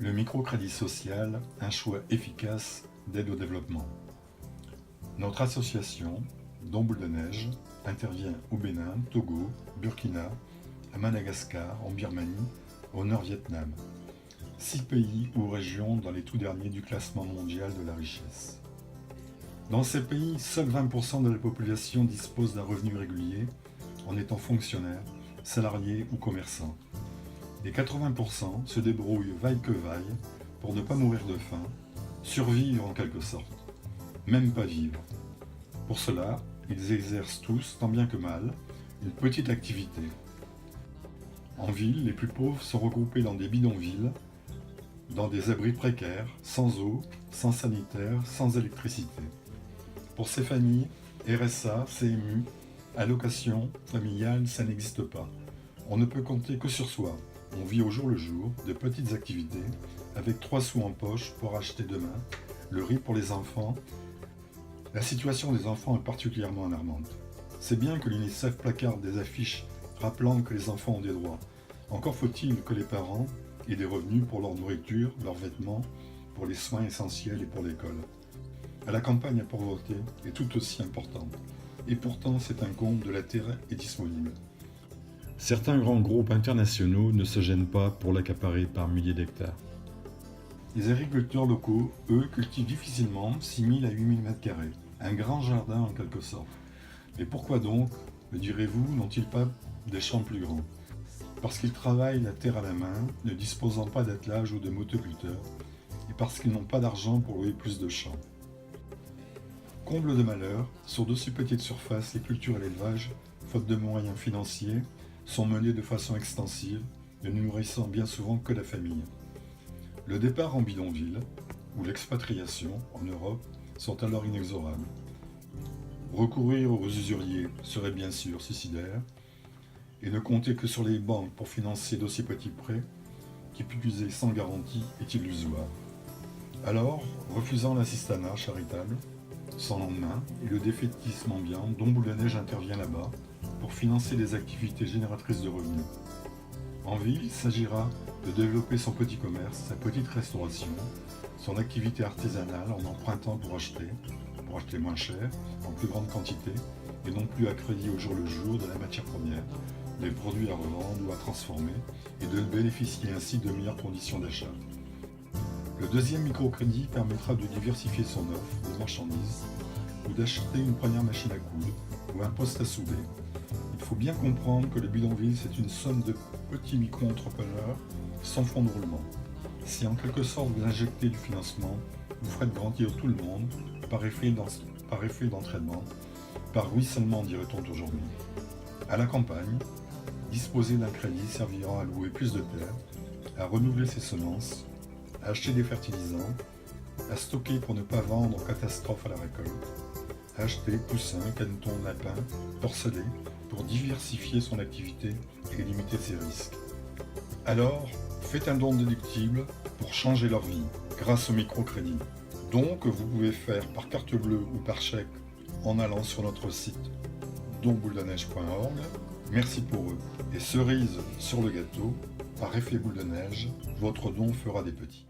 Le microcrédit social, un choix efficace d'aide au développement. Notre association, Don Boule de Neige, intervient au Bénin, Togo, Burkina, à Madagascar, en Birmanie, au Nord-Vietnam. 6 pays ou régions dans les tout derniers du classement mondial de la richesse. Dans ces pays, seuls 20% de la population dispose d'un revenu régulier en étant fonctionnaire, salarié ou commerçant. Les 80% se débrouillent vaille que vaille pour ne pas mourir de faim, survivre en quelque sorte, même pas vivre. Pour cela, ils exercent tous, tant bien que mal, une petite activité. En ville, les plus pauvres sont regroupés dans des bidonvilles, dans des abris précaires, sans eau, sans sanitaire, sans électricité. Pour ces familles, RSA, CMU, allocation familiale, ça n'existe pas. On ne peut compter que sur soi. On vit au jour le jour de petites activités avec 3 sous en poche pour acheter demain, le riz pour les enfants. La situation des enfants est particulièrement alarmante. C'est bien que l'UNICEF placarde des affiches rappelant que les enfants ont des droits. Encore faut-il que les parents aient des revenus pour leur nourriture, leurs vêtements, pour les soins essentiels et pour l'école. La campagne à pauvreté est tout aussi importante. Et pourtant, c'est un compte de la terre est disponible. Certains grands groupes internationaux ne se gênent pas pour l'accaparer par milliers d'hectares. Les agriculteurs locaux, eux, cultivent difficilement 6 000 à 8 000 m², un grand jardin en quelque sorte. Mais pourquoi donc, me direz-vous, n'ont-ils pas des champs plus grands? Parce qu'ils travaillent la terre à la main, ne disposant pas d'attelage ou de motoculteurs, et parce qu'ils n'ont pas d'argent pour louer plus de champs. Comble de malheur, sur de si petites surfaces, les cultures et l'élevage, faute de moyens financiers, sont menés de façon extensive, ne nourrissant bien souvent que la famille. Le départ en bidonville, ou l'expatriation en Europe, sont alors inexorables. Recourir aux usuriers serait bien sûr suicidaire, et ne compter que sur les banques pour financer d'aussi petits prêts, qui plus est sans garantie, est illusoire. Alors, refusant l'assistanat charitable, sans lendemain, et le défaitisme ambiant, Don Boule de Neige intervient là-bas pour financer des activités génératrices de revenus. En ville, il s'agira de développer son petit commerce, sa petite restauration, son activité artisanale en empruntant pour acheter moins cher, en plus grande quantité, et non plus à crédit au jour le jour de la matière première, des produits à revendre ou à transformer, et de bénéficier ainsi de meilleures conditions d'achat. Le deuxième microcrédit permettra de diversifier son offre de marchandises ou d'acheter une première machine à coudre ou un poste à souder. Il faut bien comprendre que le bidonville, c'est une somme de petits micro-entrepreneurs sans fonds de roulement. Si en quelque sorte vous injectez du financement, vous ferez grandir tout le monde par effet d'entraînement, par ruissellement dirait-on aujourd'hui. À la campagne, disposer d'un crédit servira à louer plus de terre, à renouveler ses semences, à acheter des fertilisants, à stocker pour ne pas vendre en catastrophe à la récolte, à acheter poussins, canetons, lapins, porcelets pour diversifier son activité et limiter ses risques. Alors, faites un don déductible pour changer leur vie grâce au microcrédit. Don que vous pouvez faire par carte bleue ou par chèque en allant sur notre site donbouledeneige.org. Merci pour eux. Et cerise sur le gâteau, par effet boule de neige, votre don fera des petits.